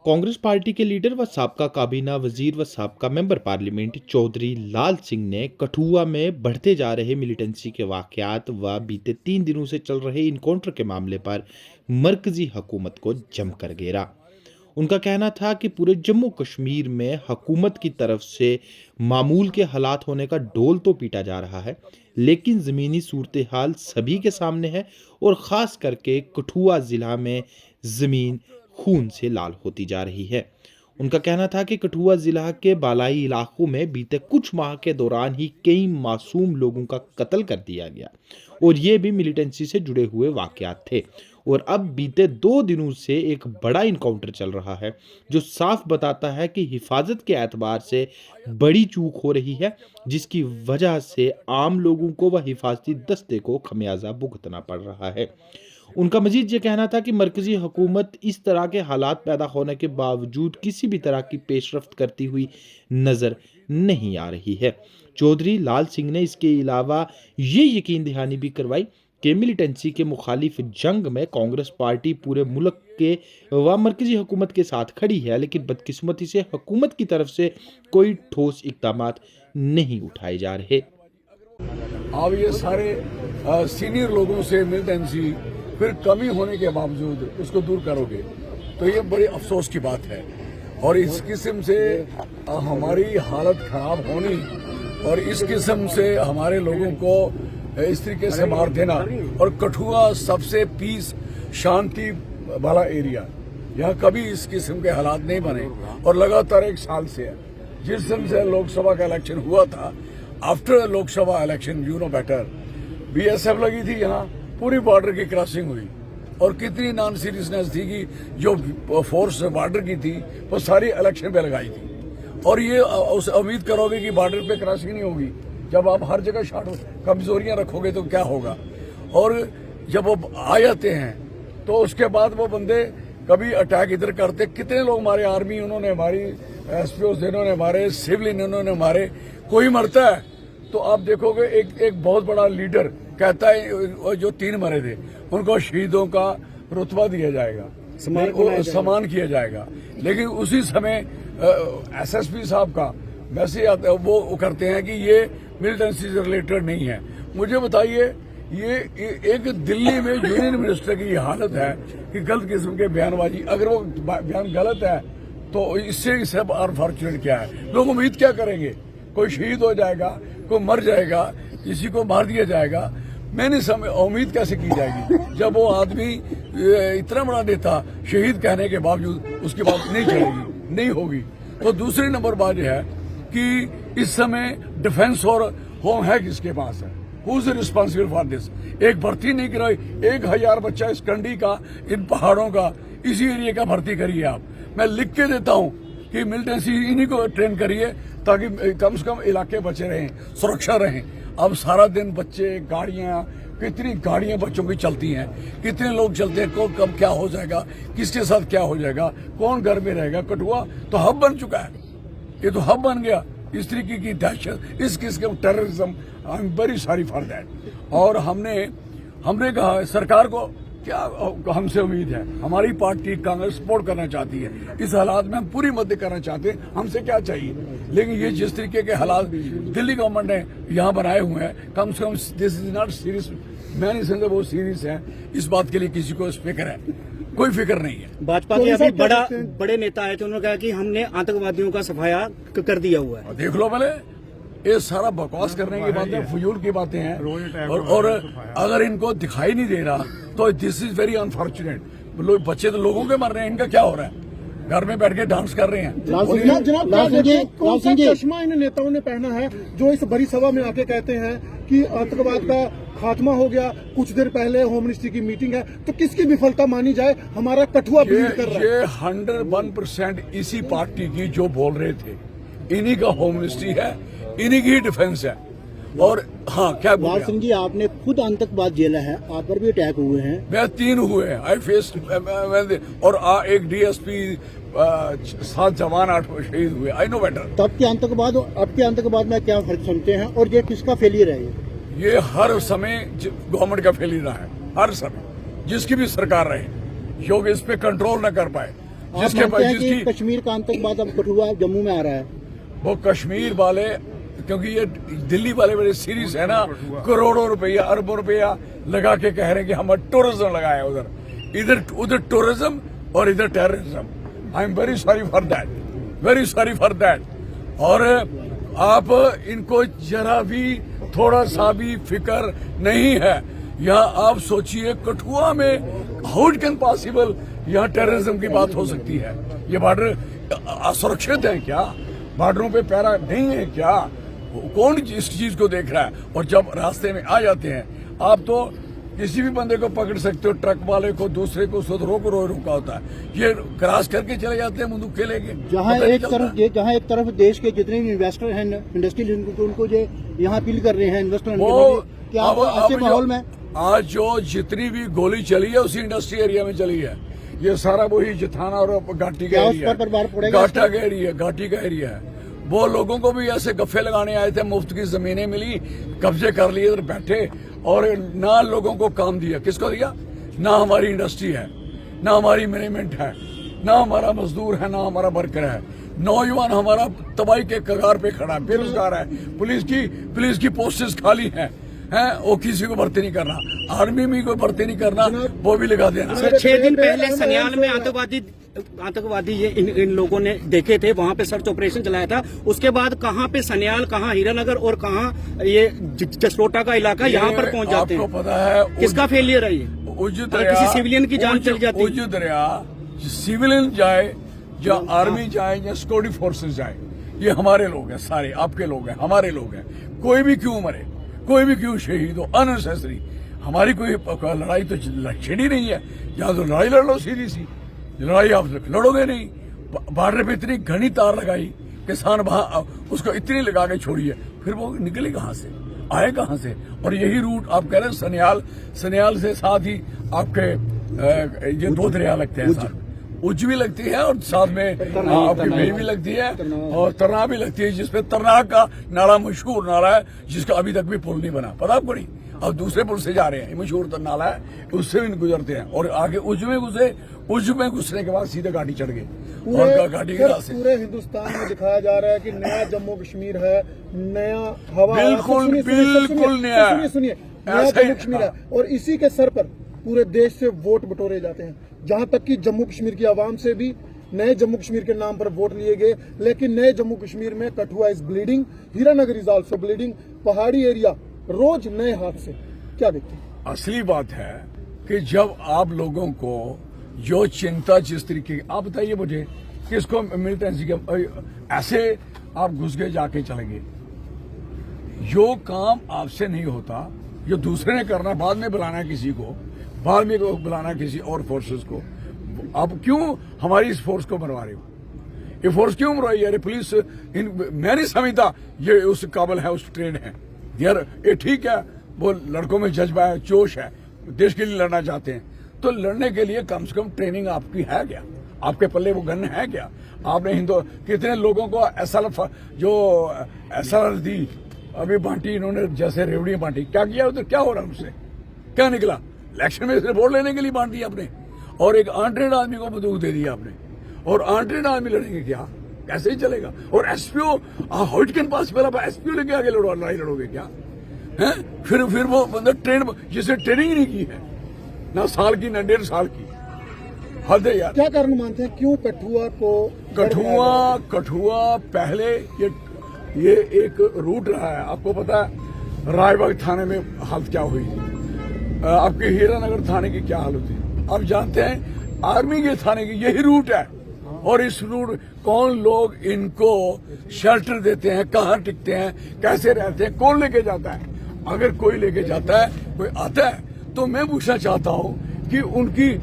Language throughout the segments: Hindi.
कांग्रेस पार्टी के लीडर व साबका काबीना वजीर व साबका मेंबर पार्लियामेंट चौधरी लाल सिंह ने कठुआ में बढ़ते जा रहे मिलिटेंसी के वाकयात व बीते 3 दिनों से चल रहे इनकाउंटर के मामले पर मरकजी हुकूमत को जमकर घेरा। उनका कहना था कि पूरे जम्मू कश्मीर में हुकूमत की तरफ से मामूल के हालात होने का ढोल तो पीटा जा रहा है, लेकिन ज़मीनी सूरत हाल सभी के सामने है और ख़ास करके कठुआ ज़िला में ज़मीन खून से लाल होती जा रही है। उनका कहना था कि कठुआ ज़िला के बालाई इलाकों में बीते कुछ माह के दौरान ही कई मासूम लोगों का कत्ल कर दिया गया और ये भी मिलिटेंसी से जुड़े हुए वाकयात थे। और अब बीते 2 दिनों से एक बड़ा इनकाउंटर चल रहा है जो साफ बताता है कि हिफाजत के एतबार से बड़ी चूक हो रही है, जिसकी वजह से आम लोगों को व हिफाजती दस्ते को खमियाजा भुगतना पड़ रहा है। उनका मजीद ये कहना था कि मरकजी हुकूमत इस तरह के हालात पैदा होने के बावजूद किसी भी तरह की पेशरफ्त करती हुई नजर नहीं आ रही है। चौधरी लाल सिंह ने इसके अलावा ये यकीन दहानी भी करवाई कि मिलिटेंसी के मुखालिफ जंग में कांग्रेस पार्टी पूरे मुल्क के व मरकजी हुकूमत के साथ खड़ी है, लेकिन बदकिस्मती से हुकूमत की तरफ से कोई ठोस इक़दाम नहीं उठाए जा रहे। अब ये सारे सीनियर लोगों से मिलिटेंसी फिर कमी होने के बावजूद उसको दूर करोगे तो ये बड़ी अफसोस की बात है। और इस किस्म से हमारी हालत खराब होनी और इस किस्म से हमारे लोगों को इस तरीके से मार देना, और कठुआ सबसे पीस शांति वाला एरिया, यहाँ कभी इस किस्म के हालात नहीं बने और लगातार 1 साल से है। जिस दिन से लोकसभा का इलेक्शन हुआ था, after Lok Sabha election you know better, BSF लगी थी, यहाँ पूरी बॉर्डर की क्रॉसिंग हुई और कितनी नॉन सीरियसनेस थी कि जो फोर्स बॉर्डर की थी वो सारी इलेक्शन पे लगाई थी। और ये उम्मीद करोगे कि बॉर्डर पे क्रॉसिंग नहीं होगी, जब आप हर जगह शॉट कमजोरियां रखोगे तो क्या होगा। और जब वो आ जाते हैं तो उसके बाद वो बंदे कभी अटैक इधर करते, कितने लोग हमारे आर्मी उन्होंने हमारी एसपीओ इन्होंने हमारे सिविलियन उन्होंने हमारे, कोई मरता है तो आप देखोगे एक बहुत बड़ा लीडर कहता है जो 3 मरे थे उनको शहीदों का रुतबा दिया जाएगा, सम्मान किया जाएगा। लेकिन उसी समय एसएसपी साहब का मैसेज वो करते हैं कि ये मिलिटेंसी से रिलेटेड नहीं है। मुझे बताइए, ये एक दिल्ली में यूनियन मिनिस्टर की हालत है कि गलत किस्म के बयानबाजी, अगर वो बयान गलत है तो इससे सब अनफॉर्चुनेट क्या है। लोग उम्मीद क्या करेंगे, कोई शहीद हो जाएगा, कोई मर जाएगा, किसी को मार दिया जाएगा। मैंने उम्मीद कैसे की जाएगी जब वो आदमी इतना बड़ा नेता शहीद कहने के बावजूद उसकी बात नहीं चलेगी, नहीं होगी। तो दूसरी नंबर बात यह है कि इस समय डिफेंस और होम है किसके पास है, who is responsible for this. एक भर्ती नहीं कराई, 1000 बच्चा इस कंडी का, इन पहाड़ों का, इसी एरिया का भर्ती करिए आप। मैं लिख के देता हूँ कि मिलिटेंसी इन्हीं को ट्रेन करिए ताकि कम से कम इलाके बचे रहें, सुरक्षा रहें। अब सारा दिन बच्चे, गाड़ियां, कितनी गाड़ियां बच्चों की चलती हैं, कितने लोग चलते हैं, कौन कब क्या हो जाएगा, किसके साथ क्या हो जाएगा, कौन घर में रहेगा। कठुआ तो हब बन चुका है, ये तो हब बन गया। इस तरीके की दहशत, इस किस्म terrorism, I am very sorry for that. और हमने कहा सरकार को क्या हमसे उम्मीद है, हमारी पार्टी कांग्रेस सपोर्ट करना चाहती है, इस हालात में हम पूरी मदद करना चाहते हैं, हमसे क्या चाहिए। लेकिन ये जिस तरीके के हालात दिल्ली गवर्नमेंट ने यहाँ बनाए हुए हैं, कम से come this is not serious. मैं नहीं समझता वो सीरियस है, इस बात के लिए किसी को फिक्र है, कोई फिक्र नहीं है। भाजपा के अभी बड़े नेता आए थे, उन्होंने कहा कि हमने आतंकवादियों का सफाया कर दिया हुआ है। देख लो पहले, ये सारा बकवास करने की बातें, फजूल की बातें हैं। और अगर इनको दिखाई नहीं दे रहा तो दिस इज वेरी अनफॉर्चुनेट। लोग बच्चे तो लोगों के मर रहे हैं, इनका क्या हो रहा है, घर में बैठ के डांस कर रहे हैं। जनाब चश्मा इन नेताओं ने पहना है जो इस बड़ी सभा में आके कहते हैं कि आतंकवाद का खात्मा हो गया। कुछ देर पहले होम मिनिस्ट्री की मीटिंग है, तो किसकी विफलता मानी जाए। हमारा कठुआ ब्लीड कर रहा है। ये 101% इसी पार्टी की जो बोल रहे थे, इन्हीं का होम मिनिस्ट्री है, इन्हीं की डिफेंस है। और हाँ, क्या लाल सिंह जी, आपने खुद आतंकवाद झेला है, आप पर भी अटैक हुए हैं। मैं 3 हुए हैं, आई फेस, और एक डीएसपी, 7 जवान, 8 शहीद हुए। I know better. तब के आतंकवाद और अब के आतंकवाद में क्या फर्क समझते हैं, और ये किसका फेलियर है? ये हर समय गवर्नमेंट का फेलियर रहा है, हर समय जिसकी भी सरकार रहे, योग इस पे कंट्रोल न कर पाए। आप जिसके मानते हैं कि जिसकी कश्मीर का आतंकवाद अब कठुआ जम्मू में आ रहा है? वो कश्मीर वाले, क्योंकि ये दिल्ली वाले बड़े सीरियस है ना, करोड़ों रुपया अरबों रुपया लगा के कह रहे हैं कि हम टूरिज्म लगाया उधर टूरिज्म और इधर terrorism. I am very sorry for that, very sorry for that. और आप इनको जरा भी थोड़ा सा भी फिक्र नहीं है। यहाँ आप सोचिए कठुआ में हाउ इट कैन पॉसिबल यहाँ टेररिज्म की बात हो सकती है? ये बॉर्डर असुरक्षित है क्या? बॉर्डरों पे पैरा नहीं है क्या? कौन इस चीज को देख रहा है? और जब रास्ते में आ जाते हैं आप तो किसी भी बंदे को पकड़ सकते हो, ट्रक वाले को, दूसरे को रोका होता है, ये क्रॉस करके चले जाते हैं बंदूक लेके। जहाँ एक तरफ देश के जितने भी इन्वेस्टर हैं, इंडस्ट्रियल, उनको जो यहाँ अपील कर रहे हैं इन्वेस्टर, क्या ऐसे माहौल में आज जो जितनी भी गोली चली है उसी इंडस्ट्री एरिया में चली है। ये सारा वही जिथाना और घाटी का एरिया, घाटी का एरिया है। वो लोगों को भी ऐसे गफ्फे लगाने आए थे, मुफ्त की जमीनें मिली, कब्जे कर लिए, इधर बैठे और ना लोगों को काम दिया। किसको दिया? ना हमारी इंडस्ट्री है, ना हमारी मैनेजमेंट है, ना हमारा मजदूर है, ना हमारा वर्कर है। नौजवान हमारा तबाही के कगार पे खड़ा है, बेरोजगार है। पुलिस की पोस्टेस खाली हैं, वो किसी को भर्ती नहीं करना, आर्मी में कोई भर्ती नहीं करना, वो भी लगा देना। 6 दिन पहले सन्याल में आतंकवादी ये इन लोगों ने देखे थे, वहां पे सर्च ऑपरेशन चलाया था। उसके बाद कहां पे सन्याल, कहां हीरानगर और कहां ये जसरोटा का इलाका, यहाँ पर पहुंच जाते हैं। आपको पता है किसका फेलियर है ये? किसी सिविलियन की जान चली जाती है। उज दरिया सिविलियन जाए या आर्मी जाए या सिक्योरिटी फोर्सेस जाए, ये हमारे लोग हैं, सारे आपके लोग हैं, हमारे लोग हैं। कोई भी क्यों मरे, कोई भी क्यों शहीद हो, अननेसेसरी। हमारी कोई लड़ाई तो छिड़ी नहीं है। या तो लड़ाई लड़ लो, सीधी सी लड़ाई आप लड़ोगे नहीं। बॉर्डर पे इतनी घनी तार लगाई, किसान वहां उसको इतनी लगा के छोड़िए, फिर वो निकले कहां से, आए कहां से? और यही रूट आप कह रहे हैं सन्याल से साथ ही आपके ये 2 दरिया लगते हैं, उज्ज भी लगती है और साथ में आपकी मेरी भी लगती है और तरना भी लगती है, जिसपे तरना का नाला मशहूर नाला है, जिसका अभी तक भी पुल नहीं बना। पता आपको नहीं? अब दूसरे पुल से जा रहे हैं, मशहूर नाला है, उससे भी गुजरते हैं और आगे उज्ज में घुसे। उज्ज में घुसने के बाद सीधे घाटी चढ़ गए और घाटी के रास्ते। पूरे हिंदुस्तान में दिखाया जा रहा है कि नया जम्मू कश्मीर है, नया हवा, बिल्कुल नया, सुनिए, नया जम्मू कश्मीर है। और इसी के सर पर पूरे देश से वोट बटोरे जाते हैं। जहां तक कि जम्मू कश्मीर की आवाम से भी नए जम्मू कश्मीर के नाम पर वोट लिए गए, लेकिन नए जम्मू कश्मीर में Kathua is bleeding, Hiranagar is also bleeding, पहाड़ी एरिया रोज नए हादसे। क्या देखते हैं? असली बात है कि जब आप लोगों को जो चिंता जिस तरीके की, आप बताइए मुझे, किसको मिलिटेंसी के ऐसे आप घुस गए, जाके चले गए। जो काम आपसे नहीं होता, जो दूसरे ने करना, बाद में बुलाना किसी को, बाद में बुलाना किसी और फोर्सेस को। आप क्यों हमारी इस फोर्स को मरवा रहे हो? ये फोर्स क्यों मरवाई? अरे पुलिस मैं नहीं समझता ये उस काबिल है, उस ट्रेन है यार। ये ठीक है, वो लड़कों में जज्बा है, जोश है, देश के लिए लड़ना चाहते हैं, तो लड़ने के लिए कम से कम ट्रेनिंग आपकी है क्या? आपके पल्ले वो गन है क्या? आपने कितने लोगों को एसएलआर दी, अभी बांटी इन्होंने, जैसे रेवड़ियां बांटी। क्या किया उधर? क्या हो रहा है उससे? क्या निकला? इलेक्शन में सिर्फ वोट लेने के लिए बांट दी आपने और एक अनट्रेंड आदमी को बंदूक दे दिया आपने। और अनट्रेंड आदमी लड़ेंगे क्या? कैसे ही चलेगा? और SPO how it can possible, आप एसपीओ लेके आगे लड़ाई लड़ोगे क्या? हैं? फिर वो बंदा जिसे ट्रेनिंग नहीं की है, ना साल की ना 1.5 साल की, हद है यार। क्या कारण मानते हैं क्यों कठुआ पहले ये एक रूट रहा है। आपको पता है रायबाग थाने में हालत क्या हुई, आपके हीरानगर थाने की क्या हालत है, आप जानते हैं आर्मी के थाने की यही रूट है। और इस रूट कौन लोग इनको शेल्टर देते हैं, कहाँ टिकते हैं, कैसे रहते हैं, कौन लेके जाता है? अगर कोई लेके जाता है, कोई आता है, तो मैं पूछना चाहता हूँ कि उनको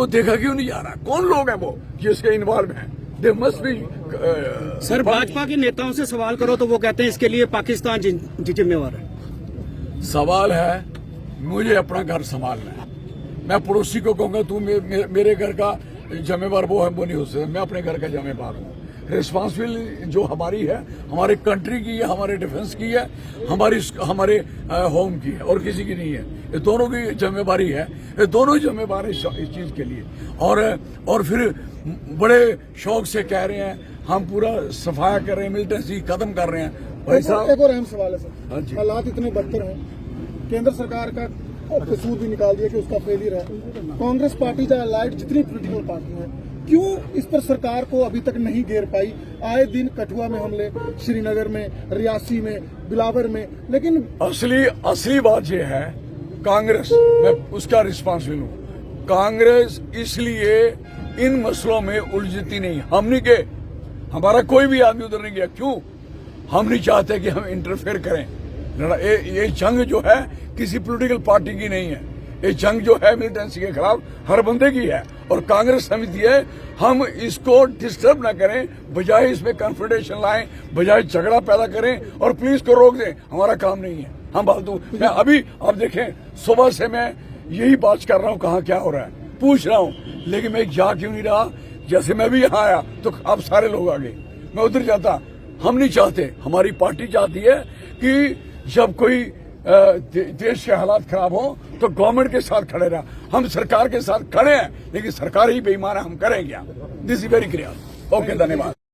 देखा क्यों नहीं जा रहा? कौन लोग हैं वो जिसके इन्वॉल्व हैं? They must be. Sir, Bhajpa के नेताओं से सवाल करो तो वो कहते हैं इसके लिए पाकिस्तान जिम्मेवार है। सवाल है, मुझे अपना घर संभालना है। मैं पड़ोसी को कहूंगा तू मेरे घर का जिम्मेवार वो है, वो नहीं हो सकता। मैं अपने घर का जिम्मेवार हूँ। रिस्पॉन्सिबिलिटी जो हमारी है, हमारे कंट्री की है, हमारे डिफेंस की है, हमारे होम की है, और किसी की नहीं है। ये दोनों की जिम्मेवारी है, ये दोनों ही जिम्मेवार है इस चीज के लिए। और फिर बड़े शौक से कह रहे हैं हम पूरा सफाया कर रहे हैं, मिलिटेंसी खत्म कर रहे हैं। भाई साहब, एक और अहम सवाल है हाँ सर, जी। हालात इतने बदतर हैं, केंद्र सरकार का कसूर भी निकाल दिया कि उसका फेलियर है, कांग्रेस पार्टी या अलाइड जितनी पॉलिटिकल पार्टी है, क्यों इस पर सरकार को अभी तक नहीं घेर पाई? आए दिन कठुआ में हमले, श्रीनगर में, रियासी में, बिलावर में, लेकिन असली बात यह है, कांग्रेस, मैं उसका रिस्पॉन्सिबल हूँ। कांग्रेस इसलिए इन मसलों में उलझती नहीं, हम नहीं गए, हमारा कोई भी आदमी उधर नहीं गया। क्यों? हम नहीं चाहते कि हम इंटरफेयर करें। ये जंग जो है किसी पॉलिटिकल पार्टी की नहीं है, ये जंग जो है मिलिटेंसी के खिलाफ हर बंदे की है, और कांग्रेस समिति है, हम इसको डिस्टर्ब ना करें, बजाय इसमें कन्फ्रंटेशन लाएं, बजाय झगड़ा पैदा करें और पुलिस को रोक दें। हमारा काम नहीं है, हम फालतू। मैं अभी आप देखें, सुबह से मैं यही बात कर रहा हूँ, कहाँ क्या हो रहा है पूछ रहा हूँ, लेकिन मैं जा क्यों नहीं रहा? जैसे मैं भी यहाँ आया तो अब सारे लोग आ गए, मैं उधर जाता। हम नहीं चाहते, हमारी पार्टी चाहती है कि जब कोई देश के हालात खराब हो तो गवर्नमेंट के साथ खड़े रहा। हम सरकार के साथ खड़े हैं, लेकिन सरकार ही बेईमान है, हम करें क्या? This is very clear. Okay, धन्यवाद।